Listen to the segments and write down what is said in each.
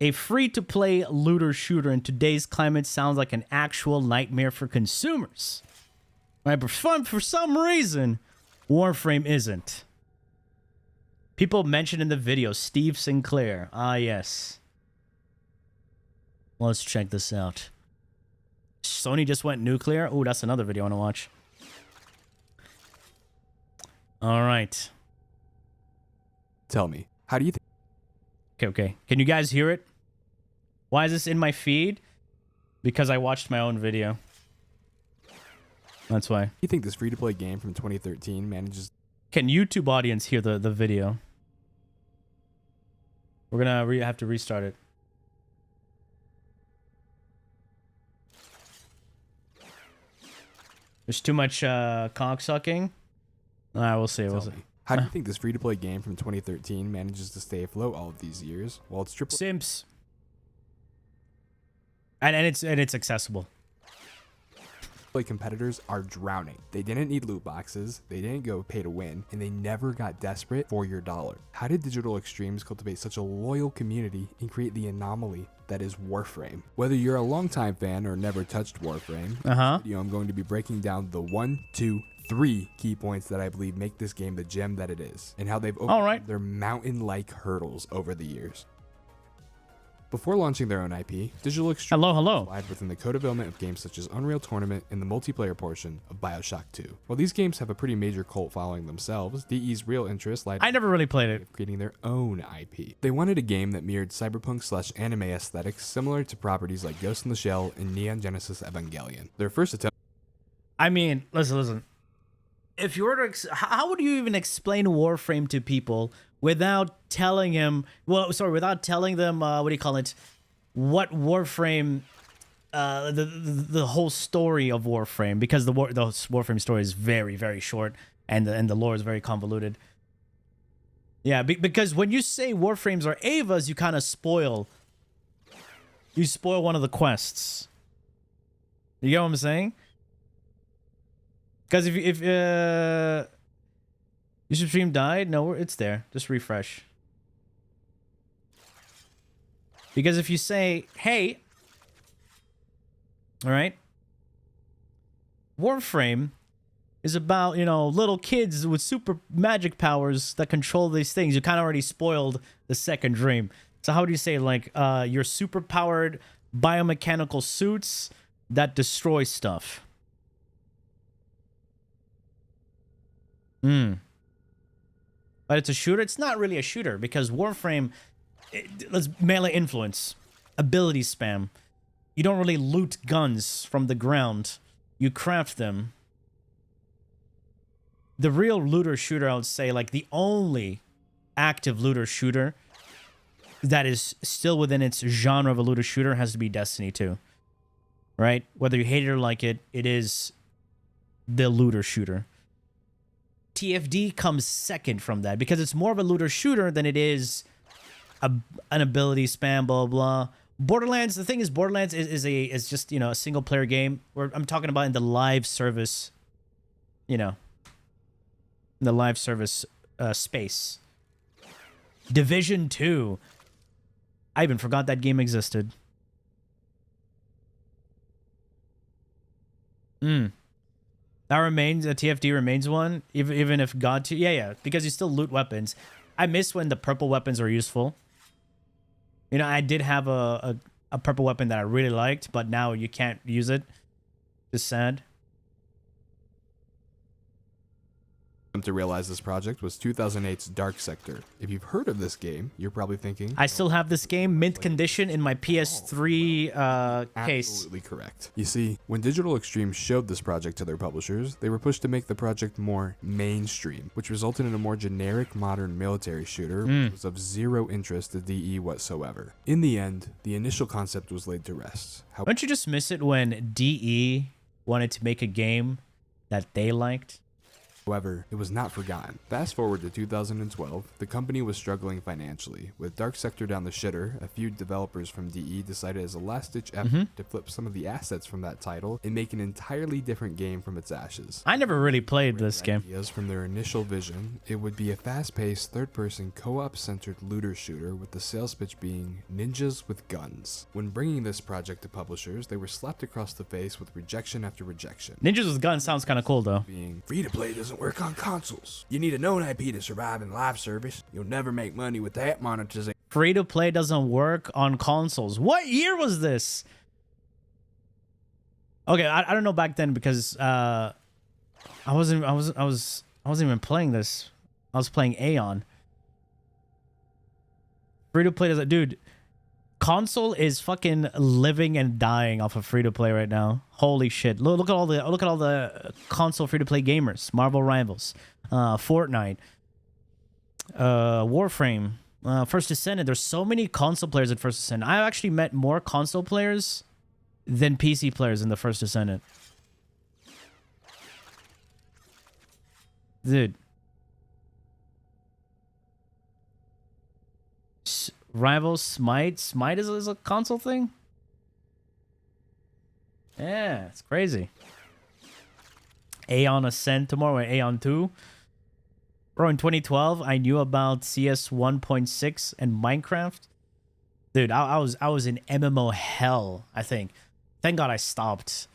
A free-to-play looter shooter in today's climate sounds like an actual nightmare for consumers. Right, but for some reason, Warframe isn't. People mentioned in the video, Steve Sinclair. Ah, yes. Let's check this out. Sony just went nuclear. Oh, that's another video I want to watch. All right. Tell me, how do you think? Okay. Can you guys hear it? Why is this in my feed? Because I watched my own video. That's why. You think this free-to-play game from 2013 manages? Can YouTube audience hear the video? We're gonna have to restart it. There's too much cock sucking. Alright, we'll see. We'll see. How do you think this free-to-play game from 2013 manages to stay afloat all of these years while it's triple? Simps. And it's accessible. Play competitors are drowning. They didn't need loot boxes, they didn't go pay to win, and they never got desperate for your dollar. How did Digital Extremes cultivate such a loyal community and create the anomaly that is Warframe? Whether you're a longtime fan or never touched Warframe, in this video I'm going to be breaking down the 1, 2, 3 key points that I believe make this game the gem that it is, and how they've overcome their mountain-like hurdles over the years. Before launching their own IP, Digital Extremes relied within the co-development of games such as Unreal Tournament and the multiplayer portion of BioShock 2. While these games have a pretty major cult following themselves, DE's real interest lied in creating their own IP. They wanted a game that mirrored cyberpunk/anime aesthetics similar to properties like Ghost in the Shell and Neon Genesis Evangelion. Their first attempt... I mean, listen. If you were to... How would you even explain Warframe to people without telling him... Well, sorry, without telling them, what do you call it? What Warframe... the whole story of Warframe. Because the Warframe story is very, very short. And the lore is very convoluted. Yeah, because when you say Warframes are Avas, you kind of spoil... You spoil one of the quests. You get what I'm saying? Because if your stream died, no, it's there. Just refresh. Because if you say, hey, all right, Warframe is about, you know, little kids with super magic powers that control these things. You kind of already spoiled the second dream. So how do you say, like, your super powered biomechanical suits that destroy stuff? But it's a shooter? It's not really a shooter because Warframe, let's melee influence, ability spam. You don't really loot guns from the ground. You craft them. The real looter shooter, I would say, like the only active looter shooter that is still within its genre of a looter shooter has to be Destiny 2. Right? Whether you hate it or like it, it is the looter shooter. TFD comes second from that because it's more of a looter shooter than it is an ability spam, blah, blah. Borderlands, the thing is, Borderlands is just, you know, a single player game where I'm talking about in the live service, you know, in the live service space. Division 2. I even forgot that game existed. That remains, the TFD remains one, even if God 2, yeah, because you still loot weapons. I miss when the purple weapons were useful. You know, I did have a purple weapon that I really liked, but now you can't use it. Just sad. To realize this project was 2008's Dark Sector. If you've heard of this game, you're probably thinking, I still have this game mint condition in my PS3 case. Absolutely correct. You see, when Digital Extremes showed this project to their publishers, they were pushed to make the project more mainstream, which resulted in a more generic modern military shooter which was of zero interest to DE whatsoever. In the end, the initial concept was laid to rest. Don't you just miss it when DE wanted to make a game that they liked? However, it was not forgotten. Fast forward to 2012, the company was struggling financially. With Dark Sector down the shitter, a few developers from DE decided as a last-ditch effort to flip some of the assets from that title and make an entirely different game from its ashes. I never really played this game. Ideas from their initial vision, it would be a fast-paced, third-person, co-op-centered looter shooter with the sales pitch being ninjas with guns. When bringing this project to publishers, they were slapped across the face with rejection after rejection. Ninjas with guns sounds kind of cool though. Being free-to-play doesn't work on consoles. You need a known IP to survive in live service. You'll never make money with that monetization. Free to play doesn't work on consoles. What year was this? Okay, I don't know back then because I wasn't even playing this. I was playing Aeon. Free to play doesn't, dude. Console is fucking living and dying off of free to play right now. Holy shit! Look at all the console free to play gamers. Marvel Rivals, Fortnite, Warframe, First Descendant. There's so many console players in First Descendant. I actually met more console players than PC players in the First Descendant. Dude. Rivals, Smite. Smite is a console thing? Yeah, it's crazy. Aeon Ascent tomorrow, or Aeon 2. Bro, in 2012, I knew about CS 1.6 and Minecraft. Dude, I was in MMO hell, I think. Thank God I stopped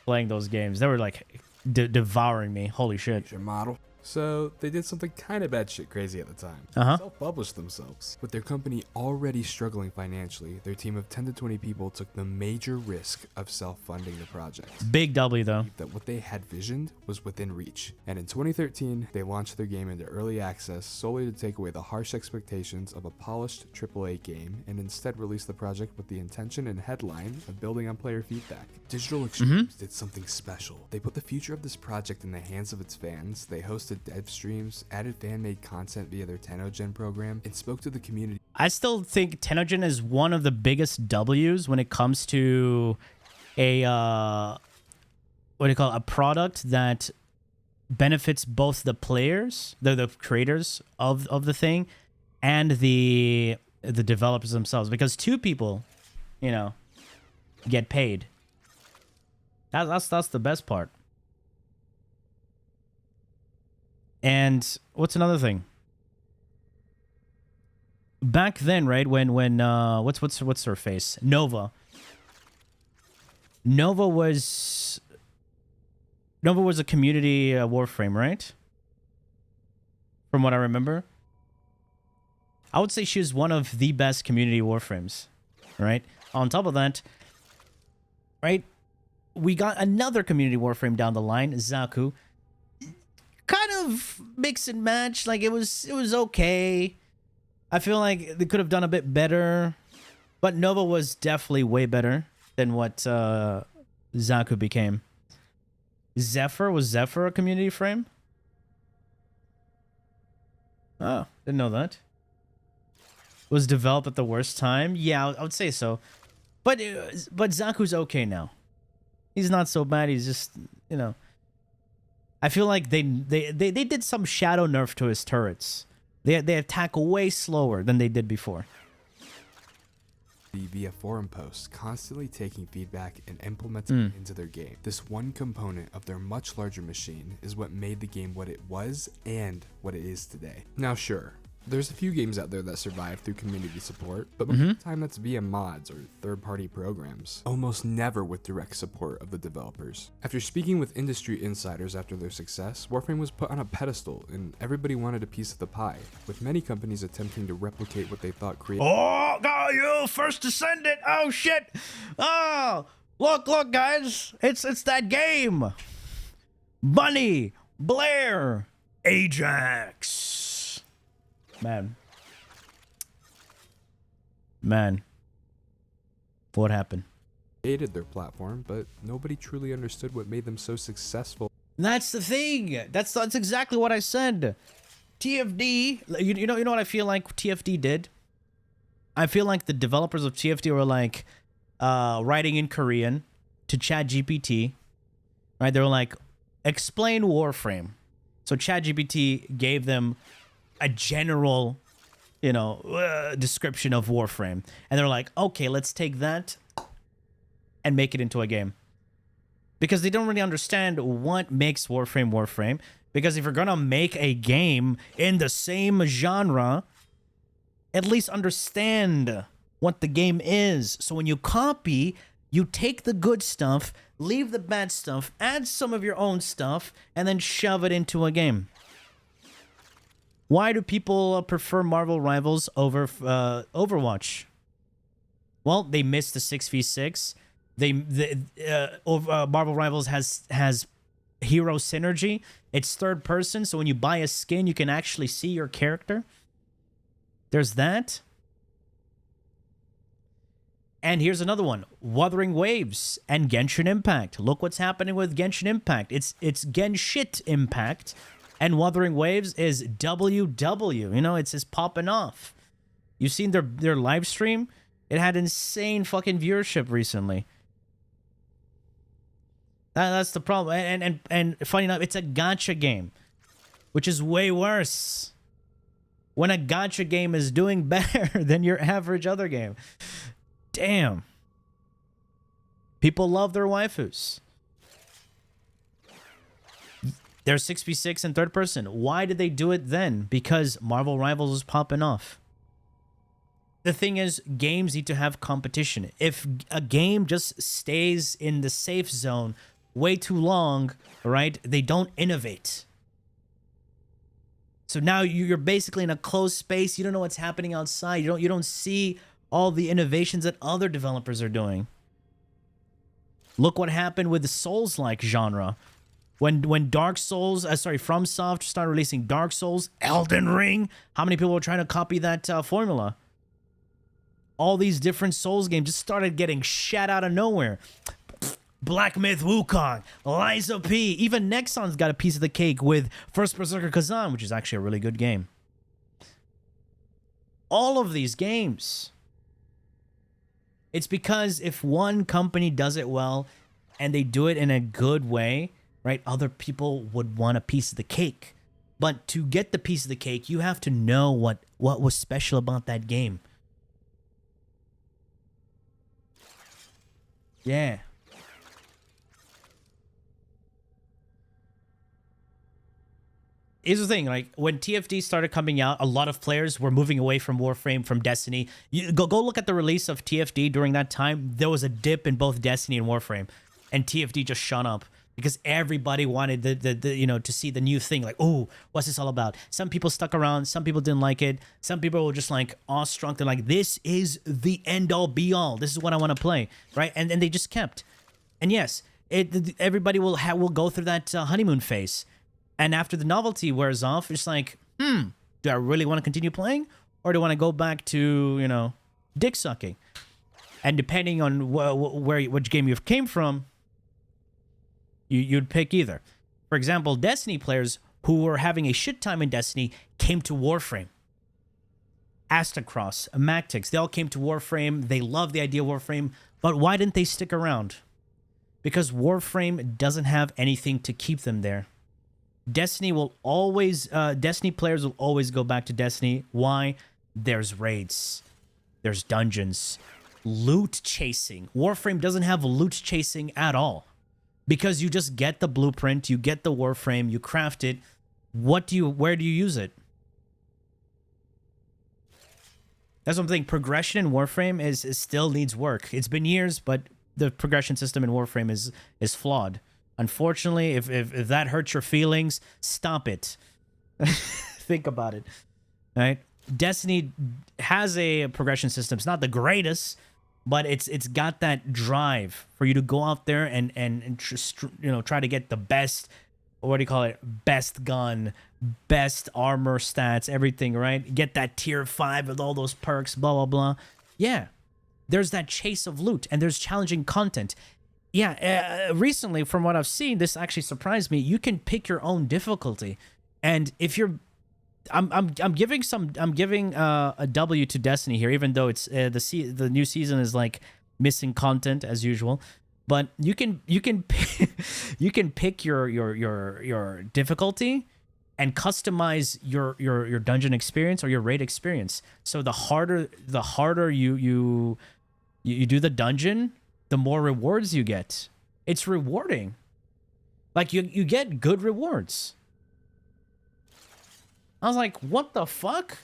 playing those games. They were like devouring me. Holy shit. Your model. So, they did something kind of bad shit crazy at the time. Self-published themselves. With their company already struggling financially, their team of 10 to 20 people took the major risk of self-funding the project. Big W, though. That what they had visioned was within reach. And in 2013, they launched their game into early access solely to take away the harsh expectations of a polished AAA game and instead release the project with the intention and headline of building on player feedback. Digital Extremes did something special. They put the future of this project in the hands of its fans. They hosted dev streams, added fan-made content via their Tenogen program, and spoke to the community. I still think Tenogen is one of the biggest W's when it comes to a what do you call it? A product that benefits both the players, the creators of the thing, and the developers themselves. Because two people, you know, get paid. That's the best part. And what's another thing? Back then, right, when what's her face? Nova. Nova was a community Warframe, right? From what I remember. I would say she was one of the best community Warframes, right? On top of that, right, we got another community Warframe down the line, Zaku. Kind of mix and match. Like it was okay. I feel like they could have done a bit better, but Nova was definitely way better than what Zaku became. Was Zephyr a community frame? Oh, didn't know that. Was developed at the worst time? Yeah, I would say so. But Zaku's okay now. He's not so bad. He's just, you know. I feel like they did some shadow nerf to his turrets. They attack way slower than they did before. Via forum posts, constantly taking feedback and implementing it into their game. This one component of their much larger machine is what made the game what it was and what it is today. Now sure, there's a few games out there that survive through community support, but most of the time that's via mods or third-party programs, almost never with direct support of the developers. After speaking with industry insiders after their success, Warframe was put on a pedestal and everybody wanted a piece of the pie, with many companies attempting to replicate what they thought created. Oh, God, you First Descendant! Oh shit! Oh, look, guys, it's that game. Bunny, Blair, Ajax. Man. What happened? Created their platform, but nobody truly understood what made them so successful. That's the thing. That's exactly what I said. TFD, you know what I feel like TFD did? I feel like the developers of TFD were like writing in Korean to ChatGPT. Right? They were like, explain Warframe. So ChatGPT gave them a general, description of Warframe. And they're like, okay, let's take that and make it into a game. Because they don't really understand what makes Warframe Warframe. Because if you're going to make a game in the same genre, at least understand what the game is. So when you copy, you take the good stuff, leave the bad stuff, add some of your own stuff, and then shove it into a game. Why do people prefer Marvel Rivals over Overwatch? Well, they missed the 6v6. Marvel Rivals has hero synergy. It's third person, so when you buy a skin, you can actually see your character. There's that. And here's another one. Wuthering Waves and Genshin Impact. Look what's happening with Genshin Impact. It's Genshit Impact. And Wuthering Waves is WW. It's just popping off. You've seen their live stream? It had insane fucking viewership recently. That's the problem. And funny enough, it's a gacha game, which is way worse. When a gacha game is doing better than your average other game. Damn. People love their waifus. They're 6v6 in third person. Why did they do it then? Because Marvel Rivals was popping off. The thing is, games need to have competition. If a game just stays in the safe zone way too long, right, they don't innovate. So now you're basically in a closed space. You don't know what's happening outside. You don't see all the innovations that other developers are doing. Look what happened with the Souls-like genre. When Dark Souls, FromSoft started releasing Dark Souls, Elden Ring, how many people were trying to copy that formula? All these different Souls games just started getting shat out of nowhere. Black Myth Wukong, Liza P, even Nexon's got a piece of the cake with First Berserker Kazan, which is actually a really good game. All of these games. It's because if one company does it well and they do it in a good way, right, other people would want a piece of the cake. But to get the piece of the cake, you have to know what was special about that game. Yeah. Here's the thing, like when TFD started coming out, a lot of players were moving away from Warframe, from Destiny. You go look at the release of TFD during that time. There was a dip in both Destiny and Warframe, and TFD just shot up because everybody wanted the to see the new thing. Like, oh, what's this all about? Some people stuck around, some people didn't like it, some people were just like awestruck. They're like, this is the end all be all. This is what I want to play, right? And they just kept. And yes, everybody will go through that honeymoon phase. And after the novelty wears off, it's like, do I really want to continue playing? Or do I want to go back to, dick sucking? And depending on which game you came from, you'd pick either. For example, Destiny players who were having a shit time in Destiny came to Warframe. Astacross, Mactix, they all came to Warframe. They love the idea of Warframe. But why didn't they stick around? Because Warframe doesn't have anything to keep them there. Destiny players will always go back to Destiny. Why? There's raids. There's dungeons. Loot chasing. Warframe doesn't have loot chasing at all. Because you just get the blueprint, you get the Warframe, you craft it. Where do you use it? That's what I'm saying. Progression in Warframe is still needs work. It's been years, but the progression system in Warframe is flawed. Unfortunately, if that hurts your feelings, stop it. Think about it. All right? Destiny has a progression system. It's not the greatest, but it's got that drive for you to go out there and try to get the best, what do you call it? Best gun, best armor stats, everything, right? Get that tier 5 with all those perks, blah, blah, blah. Yeah. There's that chase of loot, and there's challenging content. Yeah, recently, from what I've seen, this actually surprised me. You can pick your own difficulty, and if you're, I'm giving a W to Destiny here, even though it's the new season is like missing content as usual, but you can pick your difficulty, and customize your dungeon experience or your raid experience. So the harder you do the dungeon, the more rewards you get. It's rewarding. Like you get good rewards. I was like, what the fuck?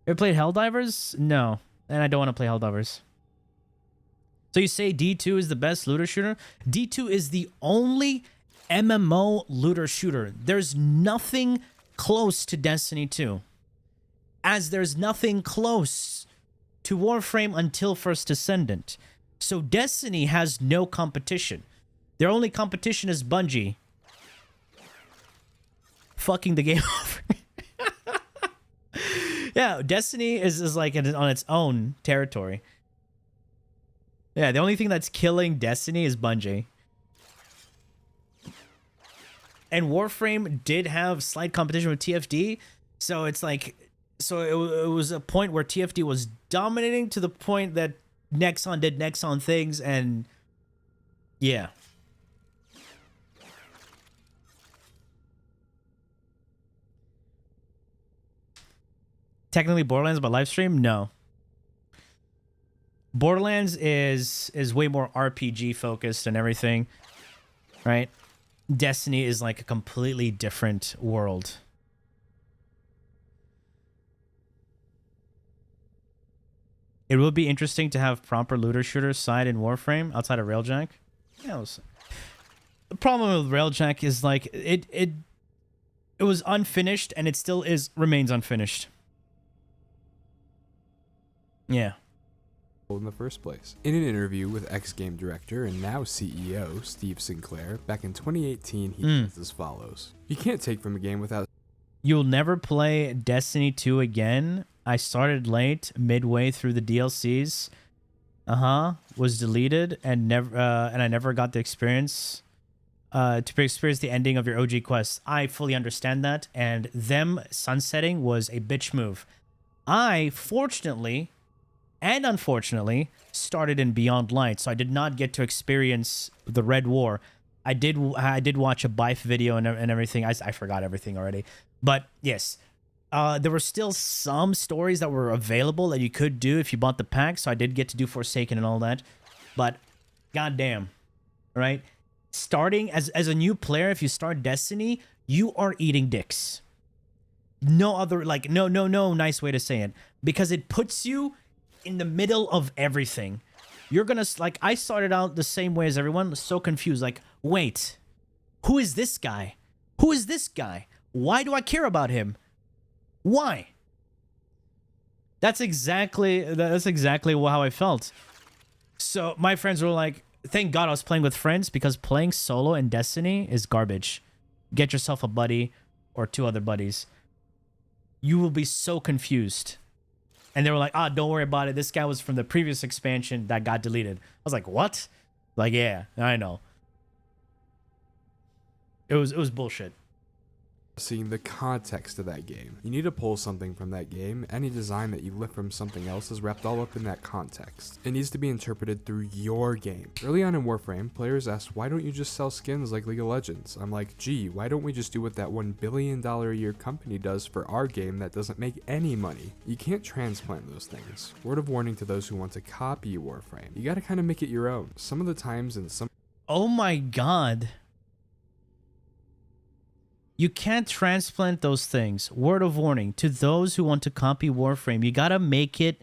You ever played Helldivers? No. And I don't want to play Helldivers. So you say D2 is the best looter shooter? D2 is the only MMO looter shooter. There's nothing close to Destiny 2. As there's nothing close to Warframe until First Descendant. So Destiny has no competition. Their only competition is Bungie fucking the game over. Yeah, Destiny is like on its own territory. Yeah, the only thing that's killing Destiny is Bungie. And Warframe did have slight competition with TFD, so it's like, so it was a point where TFD was dominating to the point that Nexon did Nexon things, and yeah. Technically Borderlands, but live stream? No. Borderlands is way more RPG focused and everything, right? Destiny is like a completely different world. It would be interesting to have proper looter shooter side in Warframe outside of Railjack. Yeah, the problem with Railjack is like it was unfinished, and it still remains unfinished. Yeah. In the first place. In an interview with ex-game director and now CEO Steve Sinclair back in 2018, he says as follows: "You can't take from a game without..." You'll never play Destiny 2 again. I started late, midway through the DLCs. Was deleted and I never got the experience to experience the ending of your OG quest. I fully understand that, and them sunsetting was a bitch move. I fortunately and unfortunately started in Beyond Light, so I did not get to experience the Red War. I did watch a Bife video and everything. I forgot everything already, but yes, there were still some stories that were available that you could do if you bought the pack. So I did get to do Forsaken and all that, but goddamn, right? Starting as a new player, if you start Destiny, you are eating dicks. No other, like, no nice way to say it, because it puts you in the middle of everything. You're gonna, like, I started out the same way as everyone, so confused, like, wait, who is this guy? Who is this guy? Why do I care about him? Why? That's exactly how I felt. So my friends were like, thank God I was playing with friends, because playing solo in Destiny is garbage. Get yourself a buddy or 2 other buddies. You will be so confused. And they were like, don't worry about it. This guy was from the previous expansion that got deleted. I was like, what? Like, yeah, I know. It was bullshit. Seeing the context of that game. You need to pull something from that game. Any design that you lift from something else is wrapped all up in that context. It needs to be interpreted through your game. Early on in Warframe, players asked, why don't you just sell skins like League of Legends? I'm like, gee, why don't we just do what that $1 billion a year company does for our game that doesn't make any money? You can't transplant those things. Word of warning to those who want to copy Warframe. You gotta kind of make it your own. Some of the times and some... Oh my God. You can't transplant those things. Word of warning to those who want to copy Warframe. You gotta make it.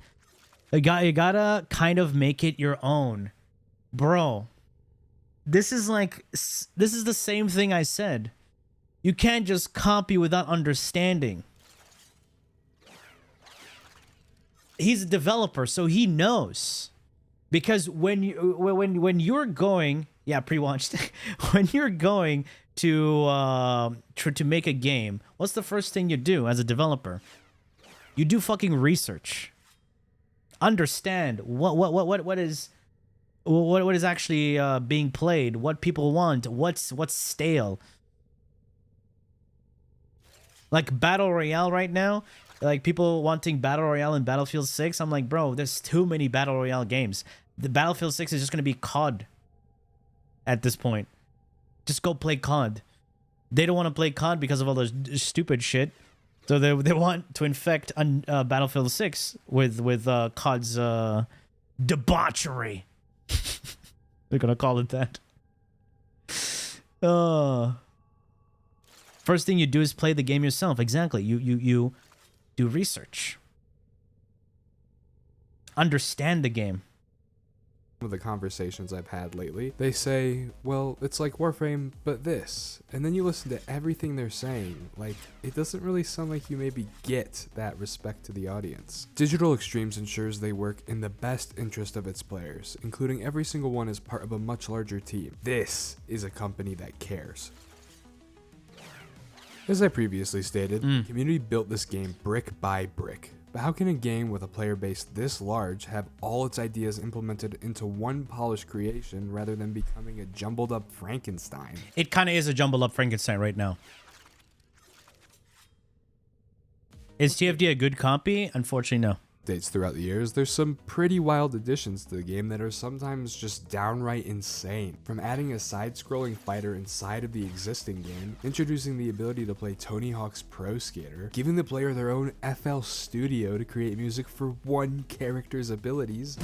You gotta kind of make it your own, bro. This is the same thing I said. You can't just copy without understanding. He's a developer, so he knows. Because when you're going, yeah, pre-watched. When you're going to make a game, what's the first thing you do as a developer? You do fucking research. Understand what is actually being played, what people want, what's stale. Like Battle Royale right now, like people wanting Battle Royale in Battlefield 6. I'm like, bro, there's too many Battle Royale games. The Battlefield 6 is just gonna be COD at this point. Just go play COD. They don't want to play COD because of all this stupid shit. So they want to infect Battlefield 6 with COD's debauchery. They're gonna call it that. First thing you do is play the game yourself. Exactly. You do research. Understand the game. Of the conversations I've had lately, they say, well, it's like Warframe, but this. And then you listen to everything they're saying. Like, it doesn't really sound like you maybe get that respect to the audience. Digital Extremes ensures they work in the best interest of its players, including every single one as part of a much larger team. This is a company that cares. As I previously stated, the community built this game brick by brick. But how can a game with a player base this large have all its ideas implemented into one polished creation rather than becoming a jumbled up Frankenstein? It kind of is a jumbled up Frankenstein right now. Is TFD a good copy? Unfortunately, no. Updates throughout the years, there's some pretty wild additions to the game that are sometimes just downright insane. From adding a side-scrolling fighter inside of the existing game, introducing the ability to play Tony Hawk's Pro Skater, giving the player their own FL Studio to create music for one character's abilities,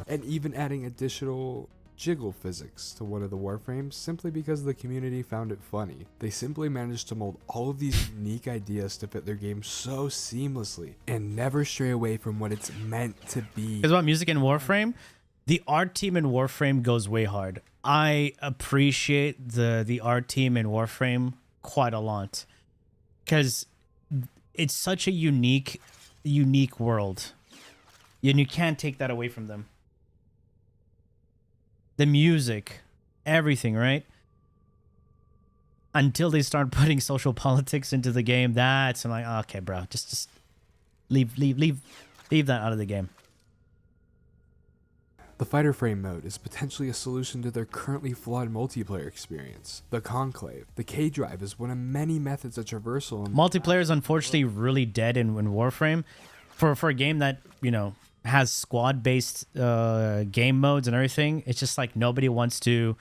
and even adding additional jiggle physics to one of the warframes simply because the community found it funny. They simply managed to mold all of these unique ideas to fit their game so seamlessly and never stray away from what it's meant to be. Because about music in Warframe, the art team in Warframe goes way hard. I appreciate the art team in Warframe quite a lot because it's such a unique world, and you can't take that away from them. The music, everything, right? Until they start putting social politics into the game, I'm like, okay, bro, just leave that out of the game. The fighter frame mode is potentially a solution to their currently flawed multiplayer experience. The Conclave, the K-Drive is one of many methods of traversal. Multiplayer is unfortunately really dead in Warframe. For a game that, you know, has squad-based game modes and everything, it's just like nobody wants to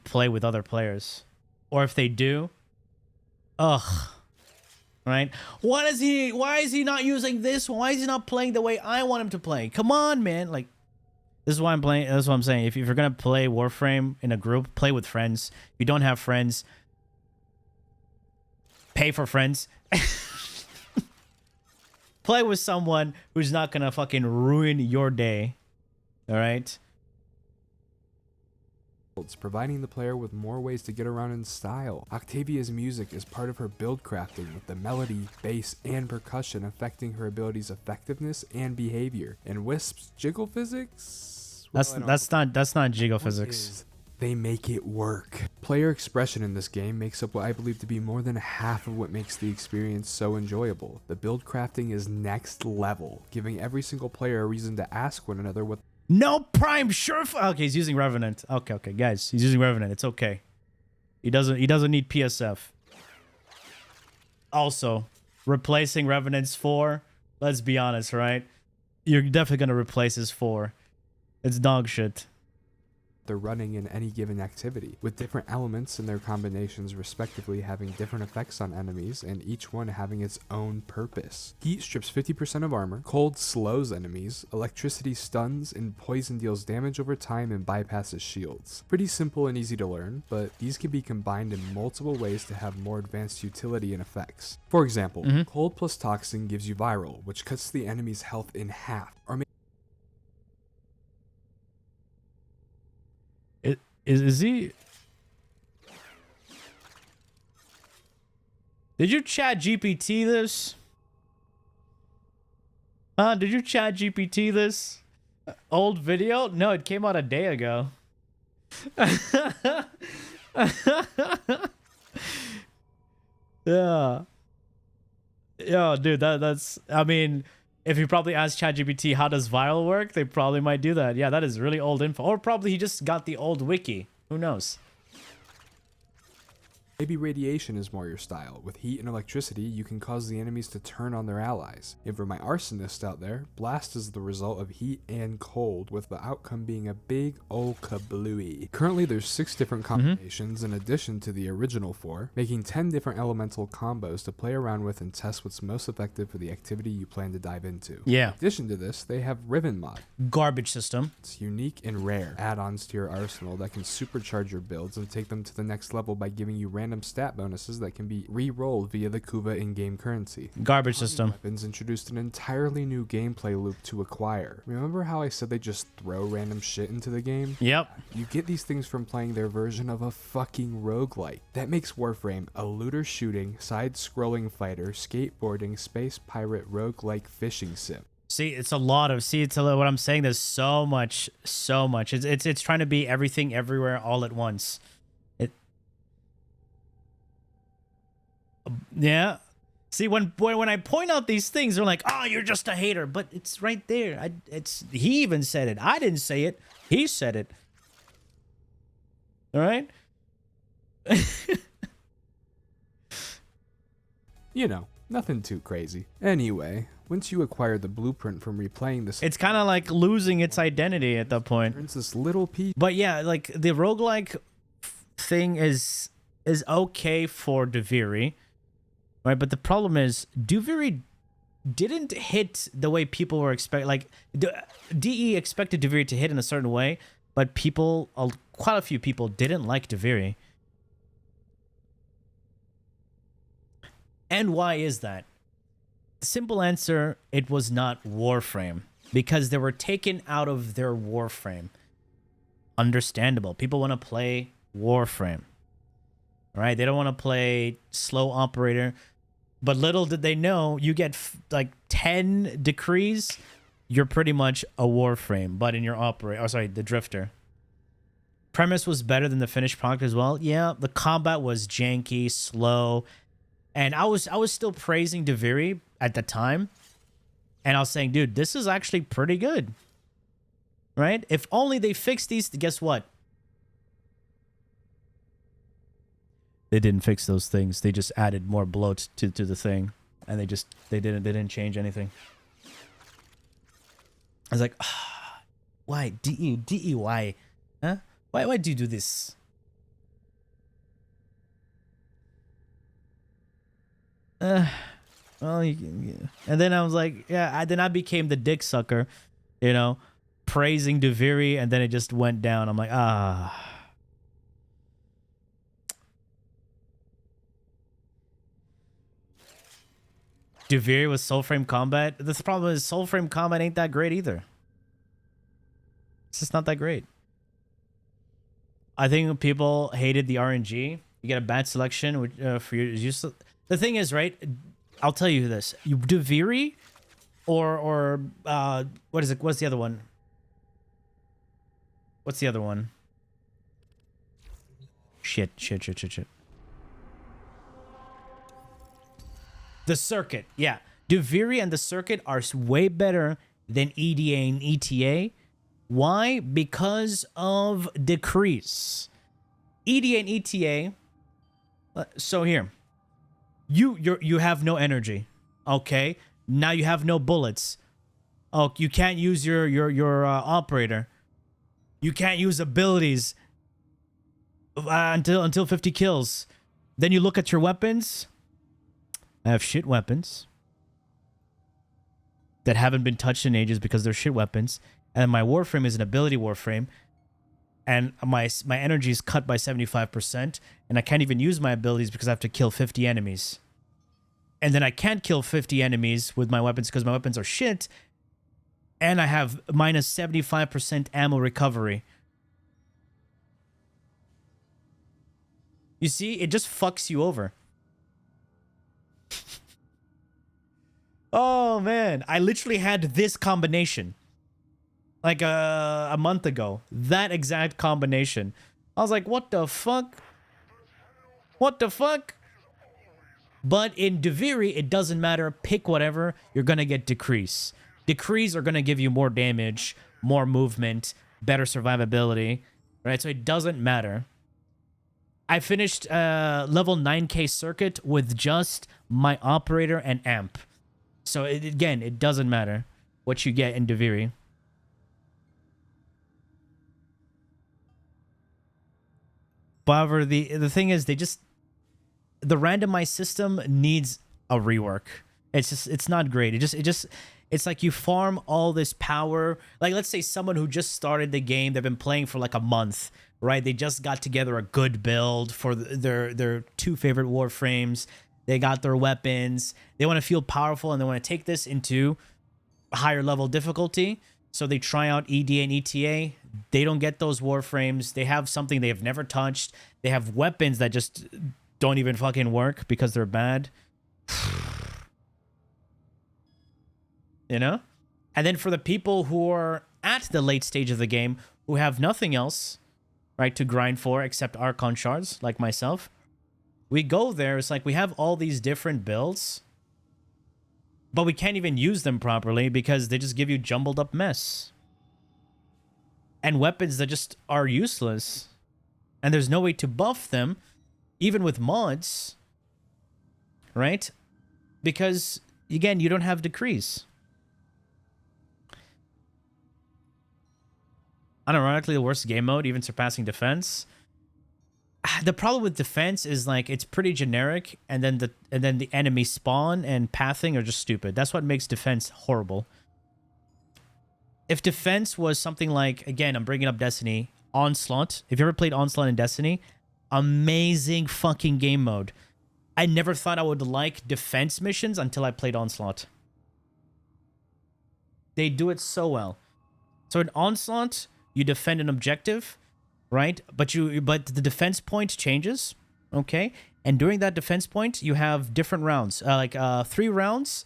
play with other players, or if they do, right? Why is he not using this? Why is he not playing the way I want him to play? Come on, man! Like, this is why I'm playing. That's what I'm saying. If you're gonna play Warframe in a group, play with friends. If you don't have friends, pay for friends. Play with someone who's not gonna fucking ruin your day. All right? It's providing the player with more ways to get around in style. Octavia's music is part of her build crafting, with the melody, bass, and percussion affecting her ability's effectiveness and behavior. And Wisp's jiggle physics? Well, that's not jiggle physics. They make it work. Player expression in this game makes up what I believe to be more than half of what makes the experience so enjoyable. The build crafting is next level, giving every single player a reason to ask one another what. No prime surefire. Okay, he's using Revenant. Okay, guys, he's using Revenant. It's okay. He doesn't need PSF. Also, replacing Revenant's 4. Let's be honest, right? You're definitely gonna replace his 4. It's dog shit. They're running in any given activity, with different elements and their combinations respectively having different effects on enemies, and each one having its own purpose. Heat strips 50% of armor, cold slows enemies, electricity stuns, and poison deals damage over time and bypasses shields. Pretty simple and easy to learn, but these can be combined in multiple ways to have more advanced utility and effects. For example, cold plus toxin gives you viral, which cuts the enemy's health in half, or Is he? Did you chat GPT this? Did you chat GPT this? Old video? No, it came out a day ago. Yeah. Yeah, dude, that's I mean, if you probably ask ChatGPT how does viral work, they probably might do that. Yeah, that is really old info. Or probably he just got the old wiki. Who knows? Maybe radiation is more your style. With heat and electricity, you can cause the enemies to turn on their allies. And for my arsonists out there, blast is the result of heat and cold, with the outcome being a big ol' kablooey. Currently, there's 6 different combinations in addition to the original 4, making 10 different elemental combos to play around with and test what's most effective for the activity you plan to dive into. Yeah. In addition to this, they have Ribbon Mod. Garbage system. It's unique and rare add-ons to your arsenal that can supercharge your builds and take them to the next level by giving you random stat bonuses that can be re-rolled via the Kuva in-game currency. Garbage system. Weapons introduced an entirely new gameplay loop to acquire. Remember how I said they just throw random shit into the game? Yep. You get these things from playing their version of a fucking roguelike. That makes Warframe a looter shooting, side-scrolling fighter, skateboarding, space pirate, roguelike fishing sim. See, it's a lot of, what I'm saying. There's so much. It's trying to be everything, everywhere, all at once. Yeah. See, when I point out these things, they're like, "Oh, you're just a hater," but it's right there. He even said it. I didn't say it. He said it. All right. You know, nothing too crazy. Anyway, once you acquire the blueprint from replaying this, It's kind of like losing its identity at that point. turns this little piece. But yeah, like the roguelike thing is okay for Deviri, right? But the problem is Deviri didn't hit the way people were expecting. Like DE expected Deviri to hit in a certain way, but quite a few people didn't like Deviri. And why is that? The simple answer, it was not Warframe, because they were taken out of their Warframe. Understandable. People want to play Warframe. Right? They don't want to play slow operator. But little did they know, you get like 10 decrees, you're pretty much a Warframe, but in your the drifter. Premise was better than the finished product as well. Yeah, the combat was janky, slow, and I was still praising Deviri at the time, and I was saying, dude, this is actually pretty good. Right? If only they fixed these, guess what? They didn't fix those things. They just added more bloat to the thing, and they didn't change anything. I was like, why DE why, huh? Why do you do this? Well, and then I was like, yeah. Then I became the dick sucker, praising Deviri, and then it just went down. I'm like, Deviri with soul frame combat. The problem is soul frame combat ain't that great either. It's just not that great. I think people hated the RNG. You get a bad selection for your use. The thing is, right? I'll tell you this: Deviri, or what is it? What's the other one? What's the other one? Shit. The Circuit, yeah. Deviri and the Circuit are way better than EDA and ETA. Why? Because of decrease. EDA and ETA. So here, you have no energy. Okay, now you have no bullets. Oh, you can't use your operator. You can't use abilities until 50 kills. Then you look at your weapons. I have shit weapons that haven't been touched in ages because they're shit weapons. And my Warframe is an ability Warframe. And my energy is cut by 75%. And I can't even use my abilities because I have to kill 50 enemies. And then I can't kill 50 enemies with my weapons because my weapons are shit. And I have minus 75% ammo recovery. You see, it just fucks you over. Oh man, I literally had this combination like a month ago. That exact combination. I was like, what the fuck? What the fuck? But in Deviri, it doesn't matter. Pick whatever. You're going to get decrease. Decrease are going to give you more damage, more movement, better survivability. Right? So it doesn't matter. I finished level 9k circuit with just my operator and amp. So again, it doesn't matter what you get in Deviri. However, the thing is, the randomized system needs a rework. It's not great. It's like you farm all this power. Like, let's say someone who just started the game, they've been playing for like a month, right? They just got together a good build for their two favorite warframes. They got their weapons. They want to feel powerful, and they want to take this into higher level difficulty. So they try out EDA and ETA. They don't get those warframes. They have something they have never touched. They have weapons that just don't even fucking work because they're bad. You know? And then for the people who are at the late stage of the game, who have nothing else, right, to grind for except Archon shards, like myself, we go there. It's like we have all these different builds, but we can't even use them properly because they just give you jumbled up mess. And weapons that just are useless. And there's no way to buff them, even with mods, right? Because, again, you don't have decrees. Unironically, the worst game mode, even surpassing defense. The problem with defense is like it's pretty generic, and then the enemy spawn and pathing are just stupid. That's what makes defense horrible. If defense was something like, again, I'm bringing up Destiny, Onslaught. If you ever played Onslaught in Destiny, amazing fucking game mode. I never thought I would like defense missions until I played Onslaught. They do it so well. So in Onslaught, you defend an objective, right? But the defense point changes, okay? And during that defense point, you have different rounds, 3 rounds,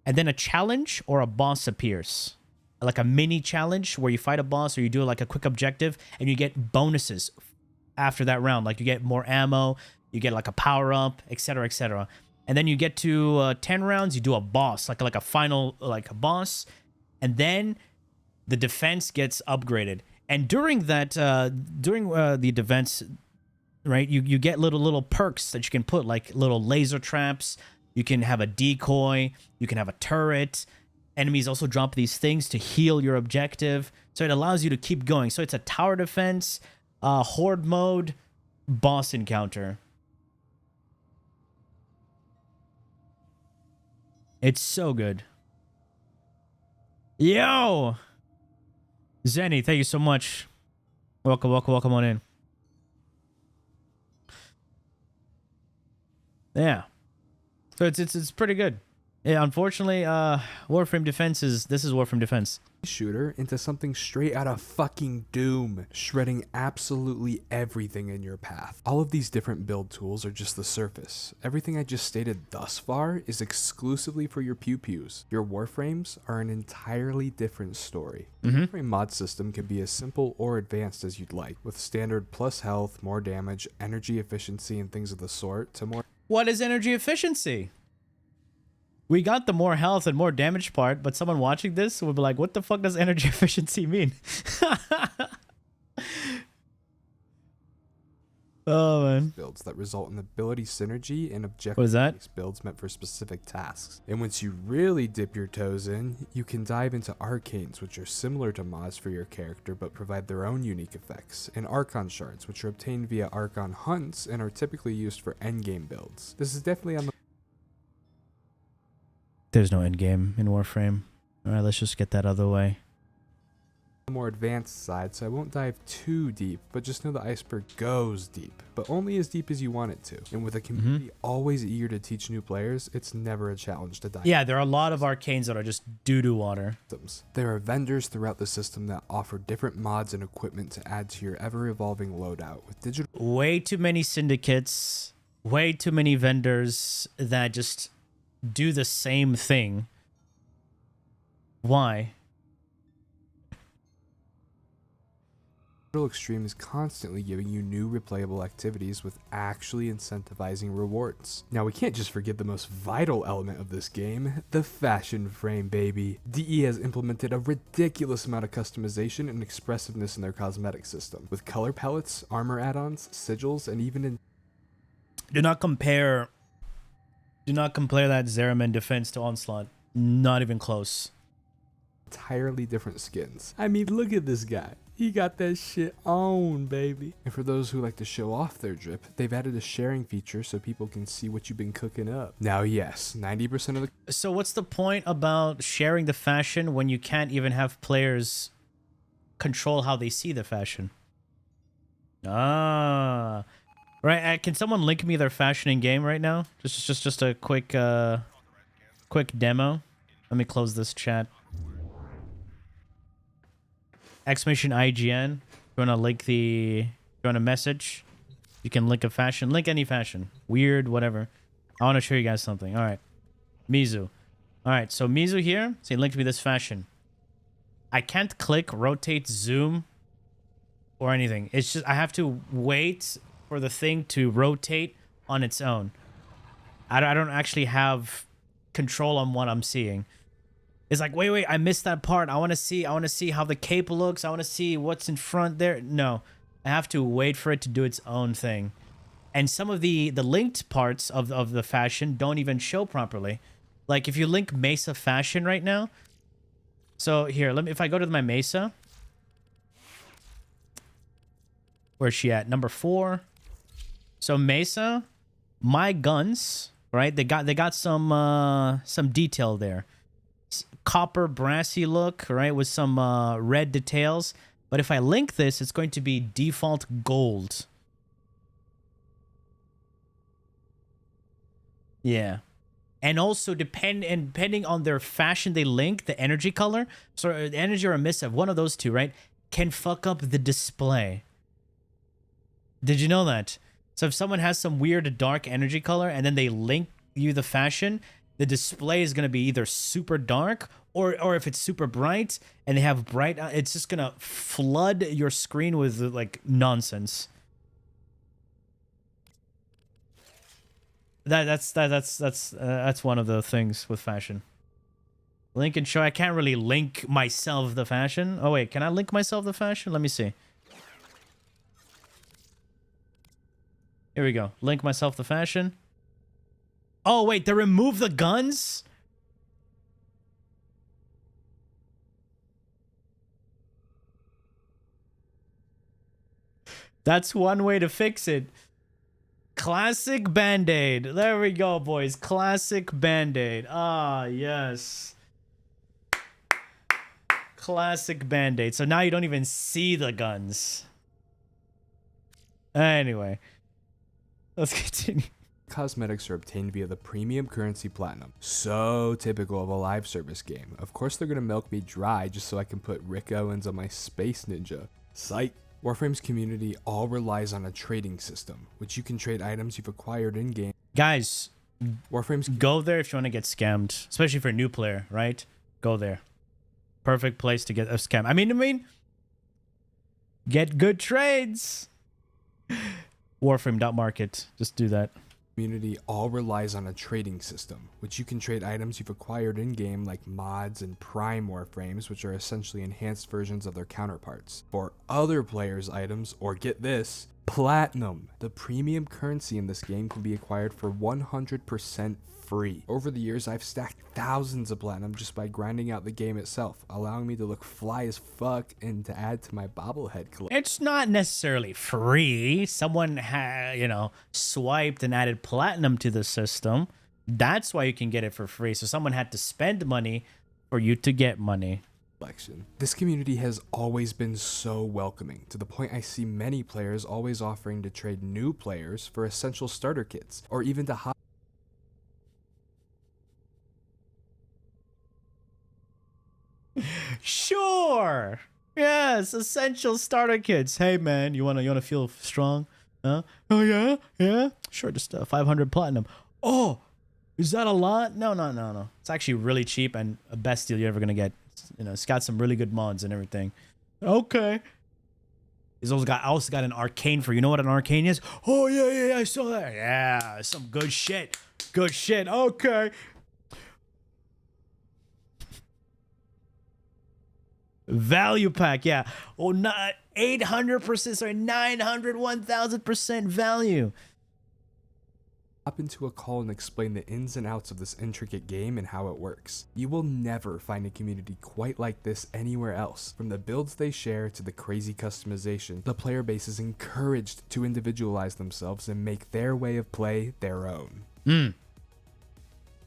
and then a challenge or a boss appears. Like a mini challenge where you fight a boss or you do like a quick objective, and you get bonuses after that round. Like you get more ammo, you get like a power up, etc., etc. And then you get to 10 rounds, you do a boss, like a final like a boss, and then the defense gets upgraded. And during that, the defense, right, you get little perks that you can put, like little laser traps. You can have a decoy. You can have a turret. Enemies also drop these things to heal your objective. So it allows you to keep going. So it's a tower defense, horde mode, boss encounter. It's so good. Yo! Zenny, thank you so much. Welcome on in. Yeah. So it's pretty good. Yeah, unfortunately, Warframe Defense this is Warframe Defense. Shooter into something straight out of fucking Doom, shredding absolutely everything in your path. All of these different build tools are just the surface. Everything I just stated thus far is exclusively for your pew-pews. Your Warframes are an entirely different story. The Warframe mod system can be as simple or advanced as you'd like, with standard plus health, more damage, energy efficiency, and things of the sort, to more... What is energy efficiency? We got the more health and more damage part, but someone watching this would be like, what the fuck does energy efficiency mean? Oh, man. Builds that result in ability synergy and objective What is that? builds meant for specific tasks. And once you really dip your toes in, you can dive into arcanes, which are similar to mods for your character but provide their own unique effects, and Archon shards, which are obtained via Archon hunts and are typically used for endgame builds. This is definitely on the... There's no endgame in Warframe. Alright, let's just get that out of the way. more advanced side, so I won't dive too deep, but just know the iceberg goes deep, but only as deep as you want it to. And with a community always eager to teach new players, it's never a challenge to dive. Yeah, there are a lot of arcanes that are just doo-doo water. There are vendors throughout the system that offer different mods and equipment to add to your ever-evolving loadout with digital... Way too many syndicates, way too many vendors that just do the same thing. Why? Digital Extreme is constantly giving you new replayable activities with actually incentivizing rewards. Now we can't just forget the most vital element of this game, the fashion frame, baby. DE has implemented a ridiculous amount of customization and expressiveness in their cosmetic system, with color palettes, armor add-ons, sigils, and even Do not compare that Zeraman defense to Onslaught. Not even close. entirely different skins. I mean, look at this guy. He got that shit on, baby. And for those who like to show off their drip, they've added a sharing feature so people can see what you've been cooking up. Now, yes, 90% of the... So what's the point about sharing the fashion when you can't even have players control how they see the fashion? Ah. Right, can someone link me their fashion in game right now? Just a quick demo. Let me close this chat. Exclamation IGN. If you wanna link you wanna message, you can link a fashion. Link any fashion. Weird, whatever. I wanna show you guys something. Alright. Mizu. Alright, so Mizu here. Say link me this fashion. I can't click, rotate, zoom, or anything. It's just I have to wait for the thing to rotate on its own. I don't actually have control on what I'm seeing. It's like, wait, I missed that part. I want to see how the cape looks. I want to see what's in front there. No, I have to wait for it to do its own thing. And some of the linked parts of the fashion don't even show properly. Like if you link Mesa fashion right now. So here, if I go to my Mesa. Where's she at? Number 4. So Mesa, my guns, right? They got some detail there. Copper brassy look, right, with some red details. But if I link this, it's going to be default gold. Yeah. And also depending on their fashion they link, the energy color, so energy or emissive, one of those two, right, can fuck up the display. Did you know that? So if someone has some weird dark energy color and then they link you the fashion, the display is going to be either super dark or if it's super bright and they have bright, it's just going to flood your screen with like nonsense. That's one of the things with fashion. Link and show. I can't really link myself the fashion. Oh wait, can I link myself the fashion? Let me see. Here we go. Link myself the fashion. Oh, wait. They remove the guns? That's one way to fix it. Classic Band-Aid. There we go, boys. Classic Band-Aid. Ah, yes. Classic Band-Aid. So now you don't even see the guns. Anyway. Let's continue. Cosmetics are obtained via the premium currency platinum. So typical of a live service game. Of course they're gonna milk me dry just so I can put Rick Owens on my Space Ninja. Psych. Warframe's community all relies on a trading system, which you can trade items you've acquired in-game. Guys, Warframe's go there if you want to get scammed, especially for a new player, right? Go there. Perfect place to get a scam. I mean, get good trades. Warframe.market. Just do that. Community all relies on a trading system, which you can trade items you've acquired in-game like mods and prime warframes, which are essentially enhanced versions of their counterparts, for other players' items, or get this, platinum. The premium currency in this game can be acquired for 100% free. Over the years, I've stacked thousands of platinum just by grinding out the game itself, allowing me to look fly as fuck and to add to my bobblehead collection. It's not necessarily free. Someone swiped and added platinum to the system. That's why you can get it for free. So someone had to spend money for you to get money. This community has always been so welcoming, to the point I see many players always offering to trade new players for essential starter kits, or even to hop. Sure. Yes, essential starter kits. Hey man, you wanna feel strong? Huh? Oh yeah, yeah. Sure, just 500 platinum. Oh, is that a lot? No. It's actually really cheap and a best deal you're ever gonna get. It's got some really good mods and everything. Okay. He's also got an arcane for you. Know what an arcane is? Oh yeah, I saw that. Yeah, some good shit. Good shit. Okay. Value pack, yeah. Oh, not 800%, sorry, 900, 1000% value. Hop into a call and explain the ins and outs of this intricate game and how it works. You will never find a community quite like this anywhere else. From the builds they share to the crazy customization, the player base is encouraged to individualize themselves and make their way of play their own.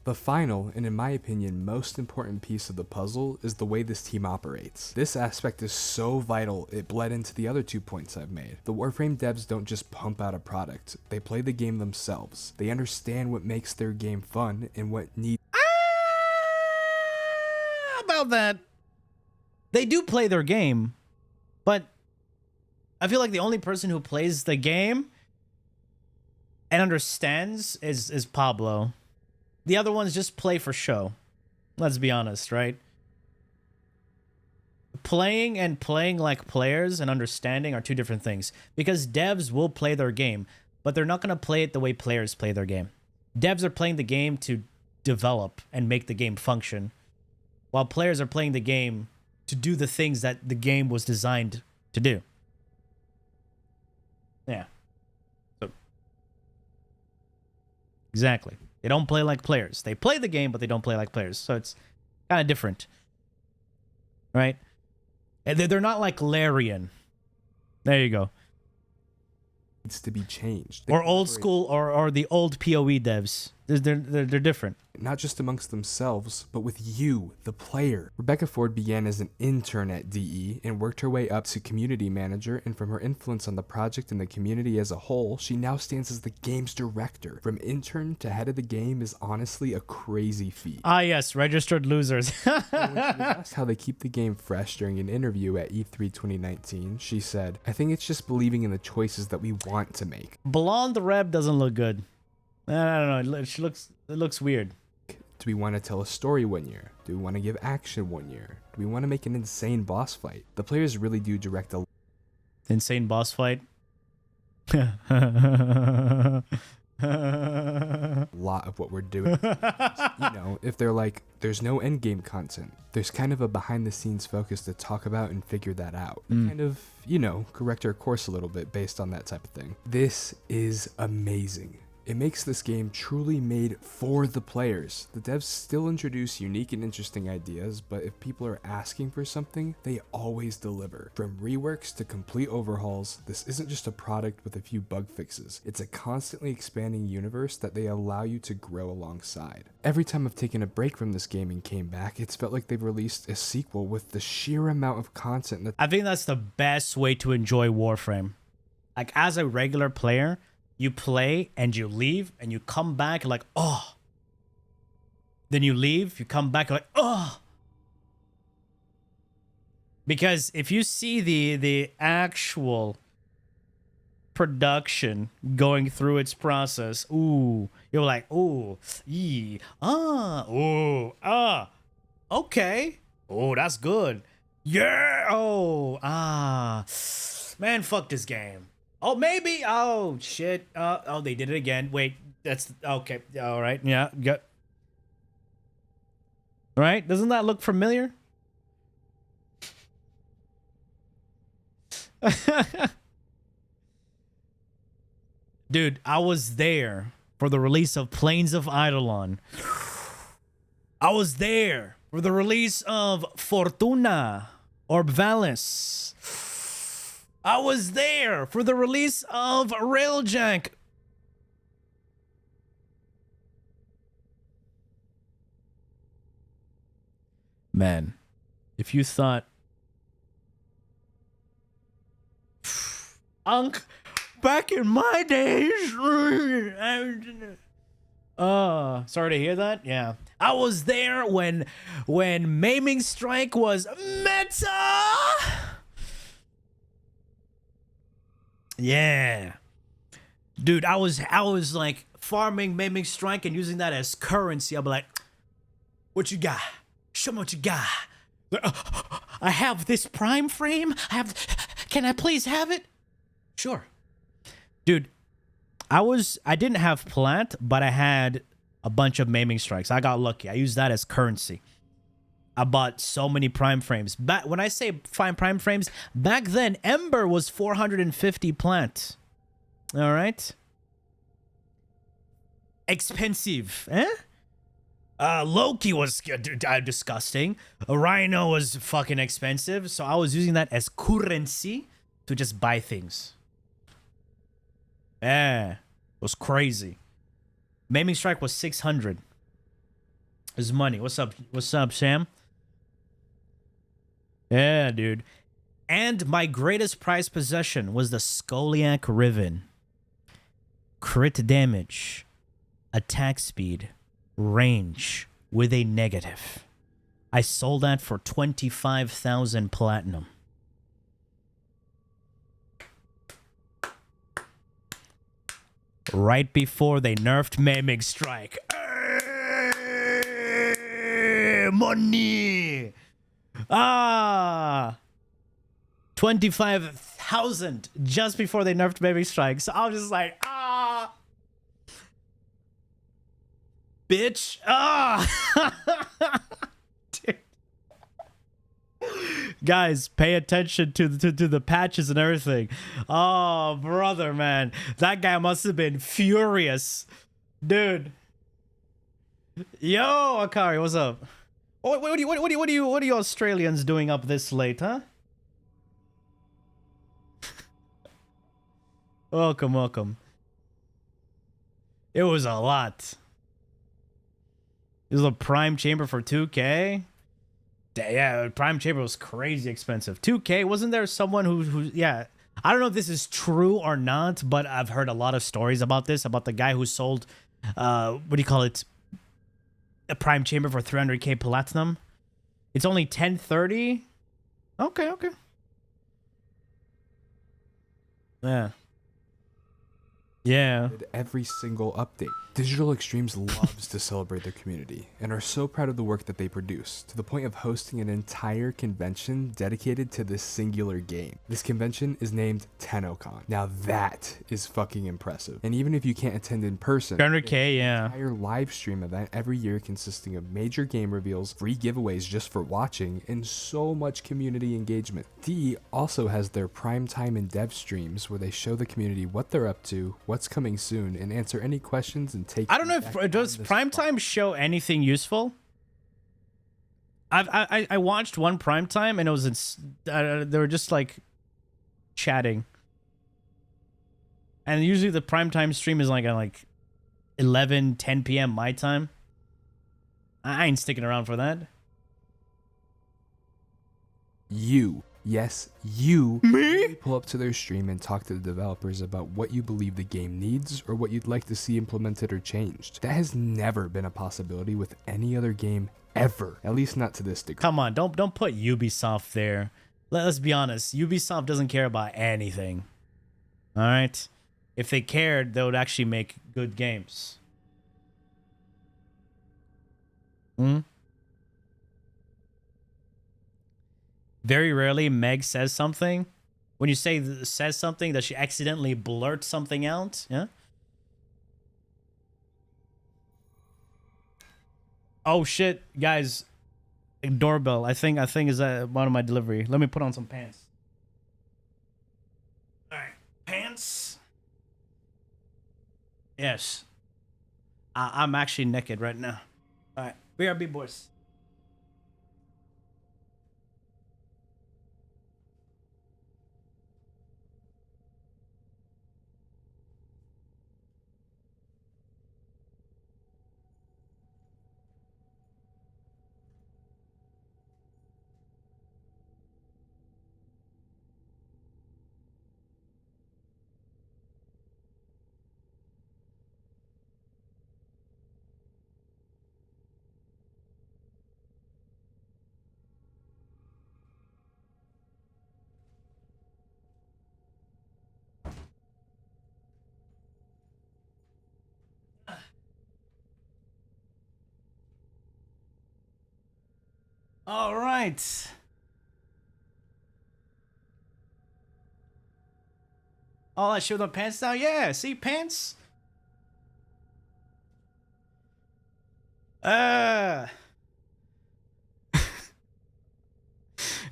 The final, and in my opinion, most important piece of the puzzle is the way this team operates. This aspect is so vital, it bled into the other 2 points I've made. The Warframe devs don't just pump out a product, they play the game themselves. They understand what makes their game fun and what needs. About that. They do play their game, but I feel like the only person who plays the game and understands is Pablo. The other ones just play for show. Let's be honest, right? Playing and playing like players and understanding are two different things. Because devs will play their game, but they're not going to play it the way players play their game. Devs are playing the game to develop and make the game function, while players are playing the game to do the things that the game was designed to do. Yeah. So, exactly. They don't play like players. They play the game, but they don't play like players. So it's kind of different. Right? And they're not like Larian. There you go. Needs to be changed. Or old school or the old PoE devs. They're different. Not just amongst themselves, but with you, the player. Rebecca Ford began as an intern at DE and worked her way up to community manager, and from her influence on the project and the community as a whole, she now stands as the game's director. From intern to head of the game is honestly a crazy feat. Ah yes, registered losers. And when she was asked how they keep the game fresh during an interview at E3 2019, she said, "I think it's just believing in the choices that we want to make." Blonde Reb doesn't look good. I don't know. It looks weird. Do we want to tell a story one year? Do we want to give action one year? Do we want to make an insane boss fight? The players really do direct a Insane boss fight. lot of what we're doing. You know, if they're like, there's no endgame content, there's kind of a behind the scenes focus to talk about and figure that out. Kind of, you know, correct our course a little bit based on that type of thing. This is amazing. It makes this game truly made for the players. The devs still introduce unique and interesting ideas, but if people are asking for something, they always deliver. From reworks to complete overhauls, this isn't just a product with a few bug fixes. It's a constantly expanding universe that they allow you to grow alongside. Every time I've taken a break from this game and came back, it's felt like they've released a sequel with the sheer amount of content that— I think that's the best way to enjoy Warframe. Like, as a regular player, you play and you leave and you come back like, oh. Then you leave, you come back like, oh. Because if you see the actual production going through its process, ooh, you're like, ooh, okay. Oh, that's good. Yeah, man, fuck this game. Oh, maybe. Oh, shit. Oh, they did it again. Wait, that's okay. All right. Yeah. Good. Right? Doesn't that look familiar? Dude, I was there for the release of Plains of Eidolon. I was there for the release of Fortuna Orbvalis. I was there for the release of Railjank. Man, if you thought Unk back in my days, sorry to hear that. Yeah, I was there when Maiming Strike was meta. Yeah, dude, I was like farming Maiming Strike and using that as currency. I'll be like, what you got? Show me what you got. I have this prime frame. I have Can I please have it? Sure. Dude, I didn't have plant, but I had a bunch of maiming strikes. I got lucky. I used that as currency. I bought so many prime frames. Back when I say prime frames, back then Ember was 450 plant. All right. Expensive, eh? Loki was disgusting. A Rhino was fucking expensive, so I was using that as currency to just buy things. Yeah, it was crazy. Maiming strike was 600. Is money. What's up? What's up, Sam? Yeah, dude. And my greatest prized possession was the Skoliak Riven. Crit damage, attack speed, range with a negative. I sold that for 25,000 platinum. Right before they nerfed Maiming Strike. Money! 25,000 just before they nerfed Maiming Strike. So I was just like, bitch. Dude. Guys, pay attention to the patches and everything. Oh, brother, man. That guy must have been furious. Dude. Yo, Akari, what's up? Oh, what are you Australians doing up this late, huh? Welcome, welcome. It was a lot. It was a prime chamber for 2K. Yeah, prime chamber was crazy expensive. 2K, wasn't there someone who yeah, I don't know if this is true or not, but I've heard a lot of stories about this, about the guy who sold what do you call it? A prime chamber for 300k platinum. It's only 1030. Okay, okay. Yeah. Yeah. Every single update. Digital Extremes loves to celebrate their community and are so proud of the work that they produce, to the point of hosting an entire convention dedicated to this singular game. This convention is named TennoCon. Now that is fucking impressive. And even if you can't attend in person, 300k, yeah. An entire live stream event every year consisting of major game reveals, free giveaways just for watching, and so much community engagement. D also has their primetime and dev streams where they show the community what they're up to, what's coming soon, and answer any questions and take. I don't know if does primetime show anything useful. I watched one primetime and it was they were just like chatting, and usually the primetime stream is like at like 10 p.m. my time. I ain't sticking around for that. Yes, you really pull up to their stream and talk to the developers about what you believe the game needs or what you'd like to see implemented or changed. That has never been a possibility with any other game ever, at least not to this degree. Come on, don't put Ubisoft there. Let's be honest, Ubisoft doesn't care about anything. All right? If they cared, they would actually make good games. Very rarely Meg says something. When you say says something, does she accidentally blurt something out? Yeah. Oh shit, guys! Doorbell. I think is one of my delivery. Let me put on some pants. All right, pants. Yes. I'm actually naked right now. All right, BRB boys. All right. All that shit with my pants down? Yeah, see, pants?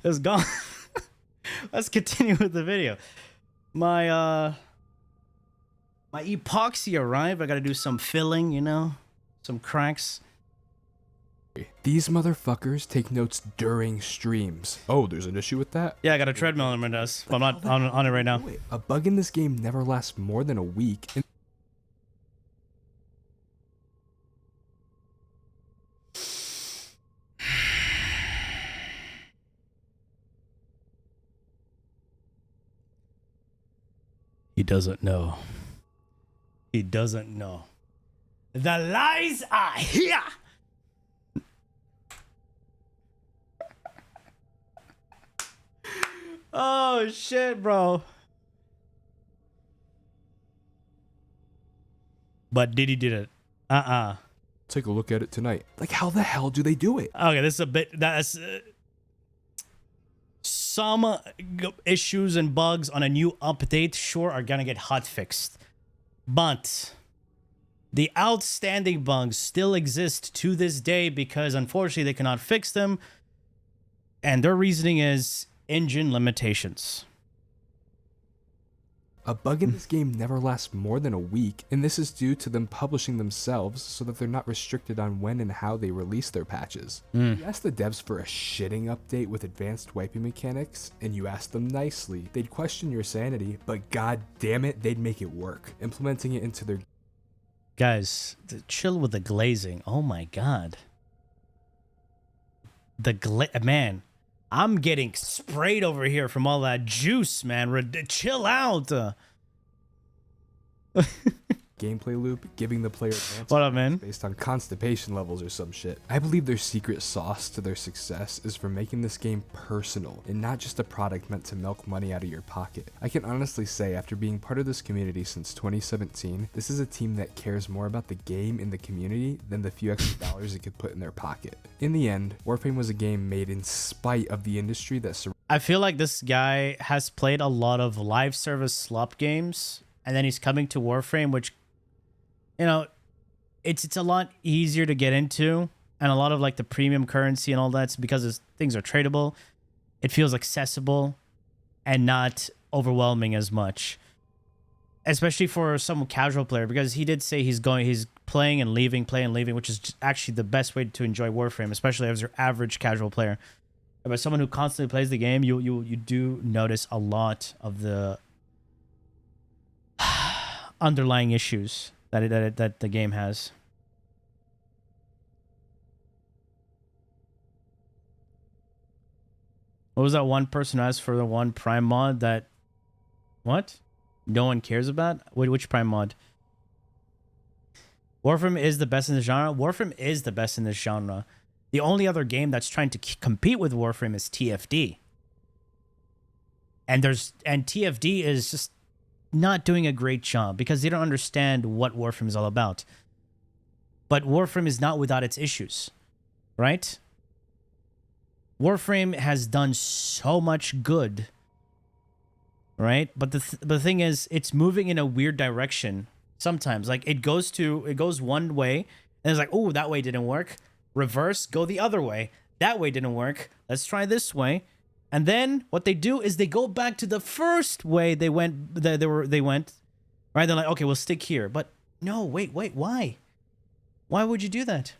It's gone. Let's continue with the video. My my epoxy arrived. I gotta do some filling, you know, some cracks. These motherfuckers take notes during streams. Oh, there's an issue with that? Yeah, I got a treadmill in my desk, but I'm not on it right now. A bug in this game never lasts more than a week. He doesn't know. He doesn't know. The lies are here. Oh shit, bro. But Diddy did it. Take a look at it tonight. Like, how the hell do they do it? Okay, this is a bit. That's some issues and bugs on a new update. Sure, are gonna get hot fixed, but the outstanding bugs still exist to this day because unfortunately they cannot fix them, and their reasoning is engine limitations. A bug in this game never lasts more than a week, and this is due to them publishing themselves so that they're not restricted on when and how they release their patches. You ask the devs for a shitting update with advanced wiping mechanics, and you ask them nicely, they'd question your sanity, but god damn it, they'd make it work, implementing it into their... Guys, chill with the glazing. Oh my god. Man, I'm getting sprayed over here from all that juice, man. Chill out. gameplay loop, giving the player advanced What up, man? based on constipation levels or some shit. I believe their secret sauce to their success is for making this game personal and not just a product meant to milk money out of your pocket. I can honestly say, after being part of this community since 2017, this is a team that cares more about the game and the community than the few extra dollars it could put in their pocket. In the end, Warframe was a game made in spite of the industry that surrounds... I feel like this guy has played a lot of live service slop games, and then he's coming to Warframe, which, you know, it's a lot easier to get into, and a lot of like the premium currency and all that, because things are tradable. It feels accessible and not overwhelming as much, especially for some casual player, because he did say he's playing and leaving, which is actually the best way to enjoy Warframe, especially as your average casual player. But someone who constantly plays the game, you do notice a lot of the underlying issues that the game has. What was that one person who asked for the one Prime mod that what? No one cares about? Which Prime mod? Warframe is the best in the genre. Warframe is the best in this genre. The only other game that's trying to compete with Warframe is TFD. And TFD is just not doing a great job because they don't understand what Warframe is all about. But Warframe is not without its issues, right? Warframe has done so much good, right? But the thing is, it's moving in a weird direction sometimes. Like it goes one way, and it's like, oh, that way didn't work. Reverse, go the other way. That way didn't work. Let's try this way. And then what they do is they go back to the first way they went. They went, right? They're like, okay, we'll stick here. But no, wait, why? Why would you do that?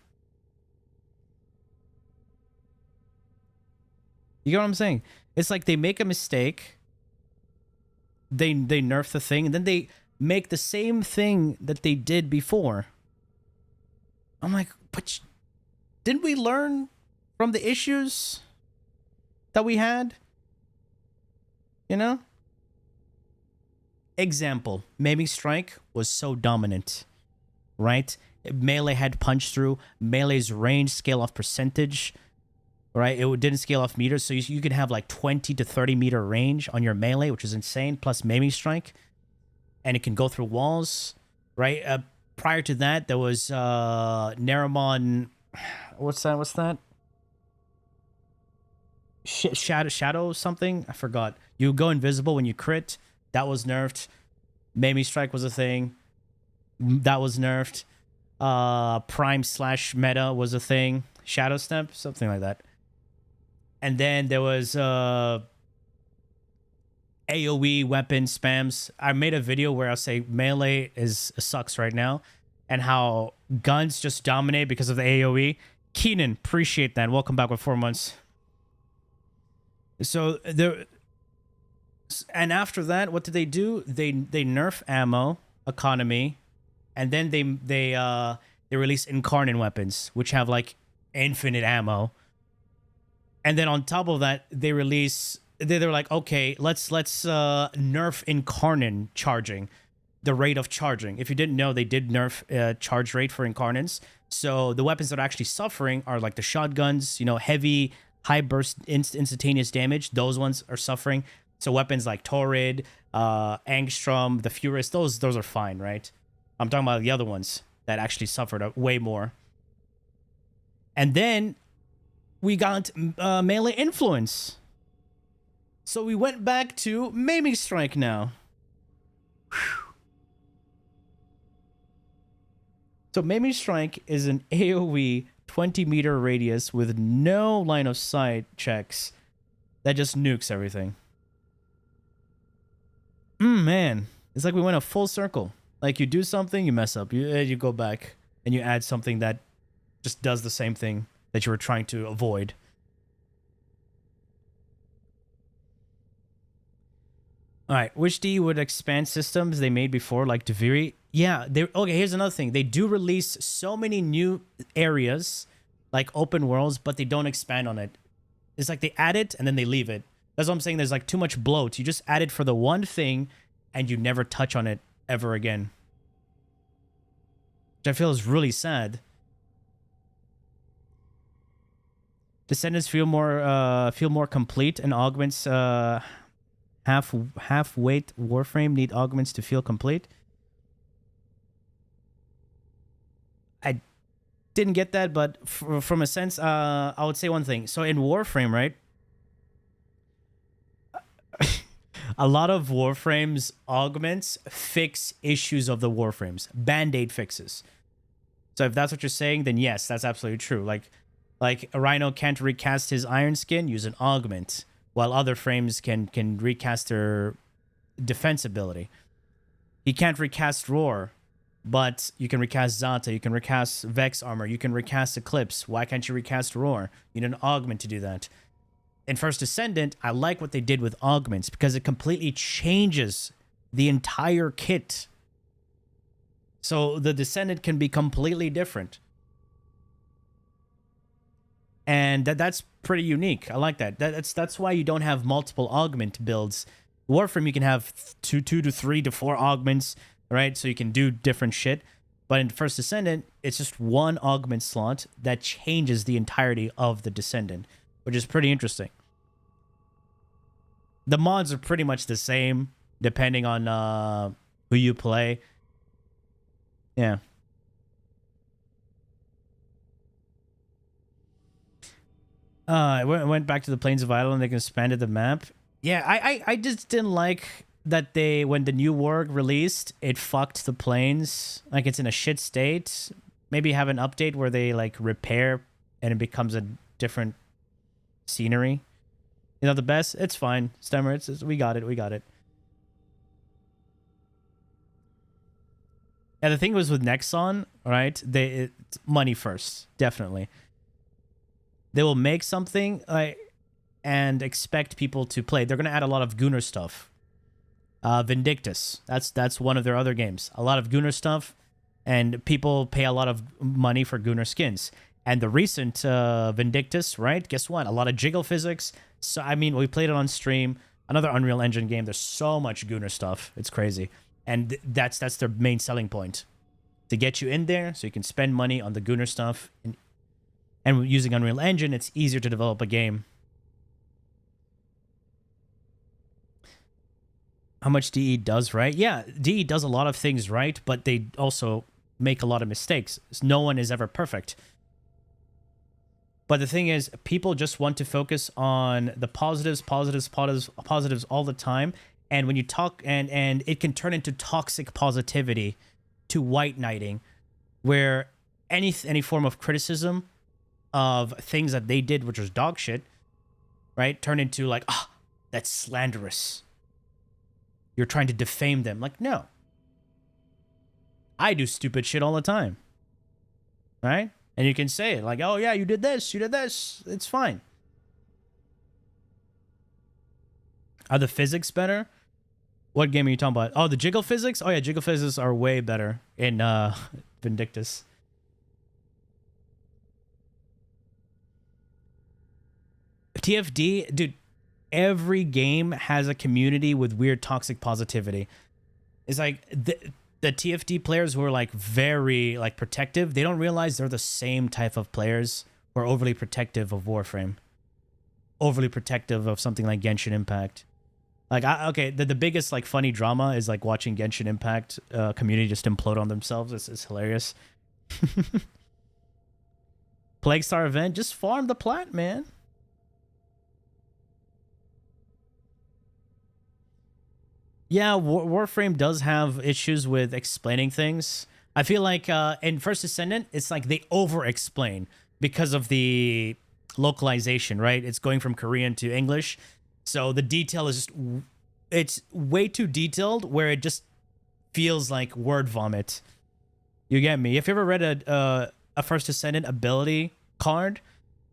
You get what I'm saying? It's like they make a mistake. They nerf the thing, and then they make the same thing that they did before. I'm like, but didn't we learn from the issues that we had? You know? Example, Maiming Strike was so dominant, right? Melee had punch through. Melee's range scale off percentage, right? It didn't scale off meters, so you could have like 20 to 30 meter range on your melee, which is insane, plus Maiming Strike. And it can go through walls, right? Prior to that, there was Naramon... What's that? Shadow something? I forgot. You go invisible when you crit. That was nerfed. Mamie Strike was a thing. That was nerfed. Prime / meta was a thing. Shadow Step, something like that. And then there was AoE weapon spams. I made a video where I'll say melee sucks right now, and how guns just dominate because of the AoE. Keenan, appreciate that. Welcome back with 4 months. So there, and after that, what did they do? They nerf ammo economy, and then they release incarnate weapons, which have like infinite ammo. And then on top of that, they release. They're like, okay, let's nerf incarnate charging, the rate of charging. If you didn't know, they did nerf charge rate for incarnates. So the weapons that are actually suffering are like the shotguns, you know, heavy, high burst, instantaneous damage. Those ones are suffering. So weapons like Torrid, Angstrom, the Furious, those are fine, right? I'm talking about the other ones that actually suffered way more. And then we got melee influence. So we went back to Mamie Strike now. Whew. So Mamie Strike is an AoE 20-meter radius with no line of sight checks that just nukes everything. Man, it's like we went a full circle. Like you do something, you mess up. You go back and you add something that just does the same thing that you were trying to avoid. All right, which DE would expand systems they made before, like Deviri? Yeah, okay, here's another thing. They do release so many new areas, like open worlds, but they don't expand on it. It's like they add it and then they leave it. That's what I'm saying. There's like too much bloat. You just add it for the one thing and you never touch on it ever again. Which I feel is really sad. Descendants feel more complete and augments half weight Warframe need augments to feel complete. I didn't get that, but from a sense, I would say one thing. So in Warframe, right? A lot of Warframes augments fix issues of the Warframes. Band-aid fixes. So if that's what you're saying, then yes, that's absolutely true. Like a Rhino can't recast his Iron Skin, use an augment, while other frames can recast their defense ability. He can't recast Roar, but you can recast Zata, you can recast Vex Armor, you can recast Eclipse. Why can't you recast Roar? You need an augment to do that. In First Descendant, I like what they did with augments because it completely changes the entire kit. So the Descendant can be completely different. And that's pretty unique. I like that. That's why you don't have multiple augment builds. Warframe, you can have 2 to 3 to 4 augments, right? So you can do different shit. But in First Descendant, it's just one augment slot that changes the entirety of the Descendant, which is pretty interesting. The mods are pretty much the same, depending on who you play. Yeah. I went back to the Plains of Idle and they expanded the map. Yeah, I just didn't like that when the new world released, it fucked the plains. Like it's in a shit state. Maybe have an update where they like repair and it becomes a different scenery. You know, the best? It's fine. Stemmer, we got it. We got it. And the thing was with Nexon, right? It's money first, definitely. They will make something and expect people to play. They're going to add a lot of Gunnar stuff. Vindictus. That's one of their other games. A lot of Gunnar stuff, and people pay a lot of money for Gunnar skins. And the recent Vindictus, right? Guess what? A lot of jiggle physics. So I mean, we played it on stream. Another Unreal Engine game. There's so much Gunnar stuff. It's crazy. And that's their main selling point. To get you in there so you can spend money on the Gunnar stuff. And using Unreal Engine, it's easier to develop a game. How much DE does right? Yeah, DE does a lot of things right, but they also make a lot of mistakes. No one is ever perfect. But the thing is, people just want to focus on the positives all the time And when you talk, and it can turn into toxic positivity to white knighting, where any form of criticism of things that they did, which was dog shit, right, turn into like, ah, that's slanderous. You're trying to defame them. Like, no. I do stupid shit all the time. Right? And you can say it like, oh yeah, you did this, it's fine. Are the physics better? What game are you talking about? Oh, the jiggle physics? Oh yeah, jiggle physics are way better in Vindictus. TFD, dude, every game has a community with weird toxic positivity. It's like the TFD players who are like very like protective, they don't realize they're the same type of players who are overly protective of Warframe, overly protective of something like Genshin Impact. Like, okay, the biggest like funny drama is like watching Genshin Impact community just implode on themselves. It's hilarious. Plague Star event, just farm the plat, man. Yeah, Warframe does have issues with explaining things. I feel like in First Ascendant, it's like they over-explain because of the localization, right? It's going from Korean to English. So the detail is just, it's way too detailed where it just feels like word vomit. You get me? If you ever read a First Ascendant ability card,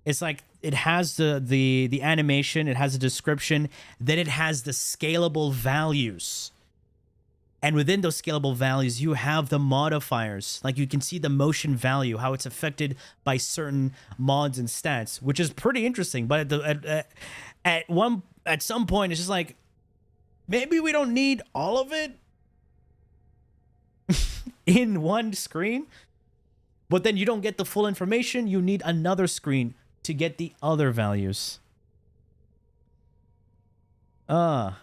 it's like it has the animation, it has a description, then it has the scalable values. And within those scalable values, you have the modifiers. Like you can see the motion value, how it's affected by certain mods and stats, which is pretty interesting. But at some point, it's just like, maybe we don't need all of it in one screen. But then you don't get the full information. You need another screen to get the other values. Yeah.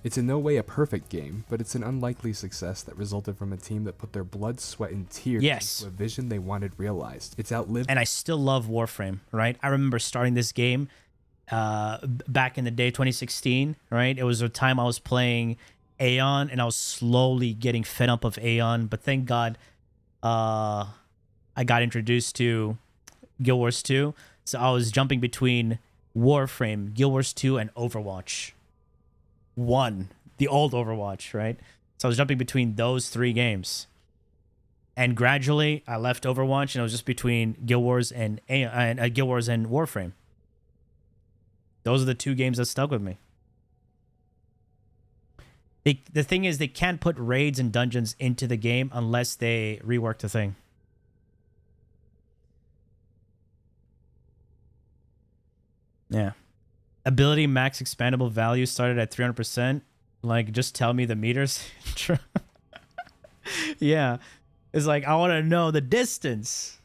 It's in no way a perfect game, but it's an unlikely success that resulted from a team that put their blood, sweat, and tears into a vision they wanted realized. It's outlived. And I still love Warframe, right? I remember starting this game back in the day, 2016, right? It was a time I was playing Aeon, and I was slowly getting fed up of Aeon, but thank God I got introduced to Guild Wars 2, so I was jumping between Warframe, Guild Wars 2, and Overwatch 1, the old Overwatch, right? So I was jumping between those three games. And gradually, I left Overwatch, and I was just between Guild Wars and Guild Wars and Warframe. Those are the two games that stuck with me. The thing is, they can't put raids and dungeons into the game unless they rework the thing. Yeah. Ability max expandable value started at 300%. Like, just tell me the meters. Yeah. It's like, I want to know the distance.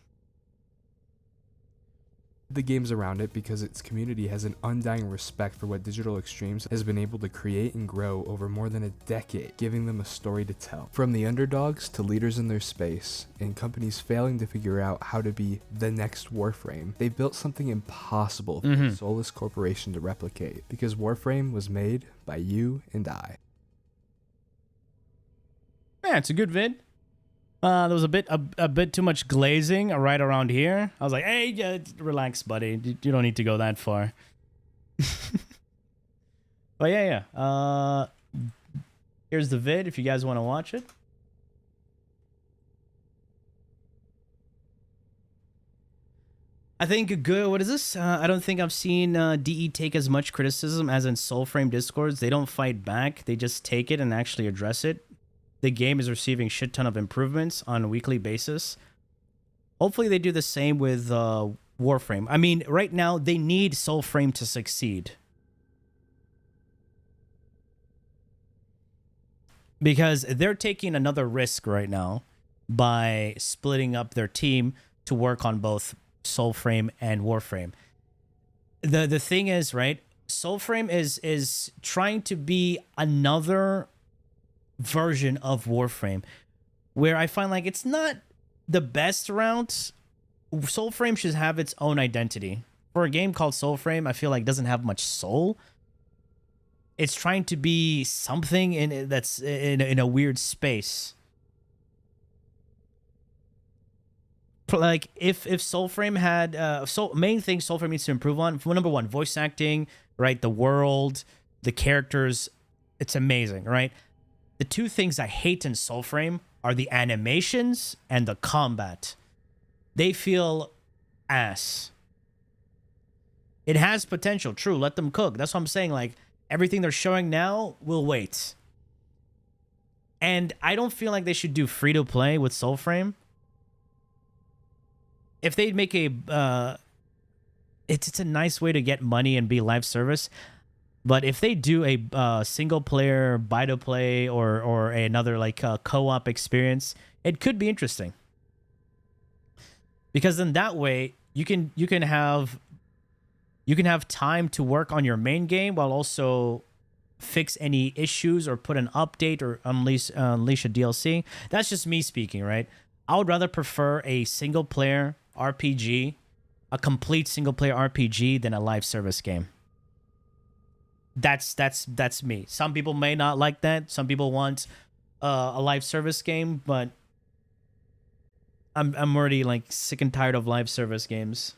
The games around it because its community has an undying respect for what Digital Extremes has been able to create and grow over more than a decade, giving them a story to tell. From the underdogs to leaders in their space, and companies failing to figure out how to be the next Warframe, they built something impossible for a soulless corporation to replicate, because Warframe was made by you and I. Yeah, it's a good vid. There was a bit too much glazing right around here. I was like, hey, relax, buddy. You don't need to go that far. But yeah. Here's the vid if you guys want to watch it. I think good. What is this? I don't think I've seen DE take as much criticism as in Soulframe Discords. They don't fight back. They just take it and actually address it. The game is receiving shit ton of improvements on a weekly basis. Hopefully they do the same with Warframe. I mean, right now, they need Soulframe to succeed. Because they're taking another risk right now by splitting up their team to work on both Soulframe and Warframe. The thing is, right, Soulframe is trying to be another version of Warframe, where I find like it's not the best route. Soulframe should have its own identity. for a game called Soulframe, I feel like doesn't have much soul. It's trying to be something that's in a weird space. Like if Soulframe had main thing Soulframe needs to improve on, number one, voice acting, right? The world, the characters, it's amazing, right? The two things I hate in Soulframe are the animations and the combat. They feel ass. It has potential, true. Let them cook. That's what I'm saying. Like everything they're showing now will wait. And I don't feel like they should do free to play with Soulframe. If they'd make a it's a nice way to get money and be live service, but if they do a single player buy to play or another like co-op experience, it could be interesting, because then that way you can have time to work on your main game while also fix any issues or put an update or unleash a DLC. That's just me speaking, right? I would rather prefer a single player RPG, a complete single player RPG, than a live service game. That's me. Some people may not like that. Some people want a live service game, but I'm already like sick and tired of live service games.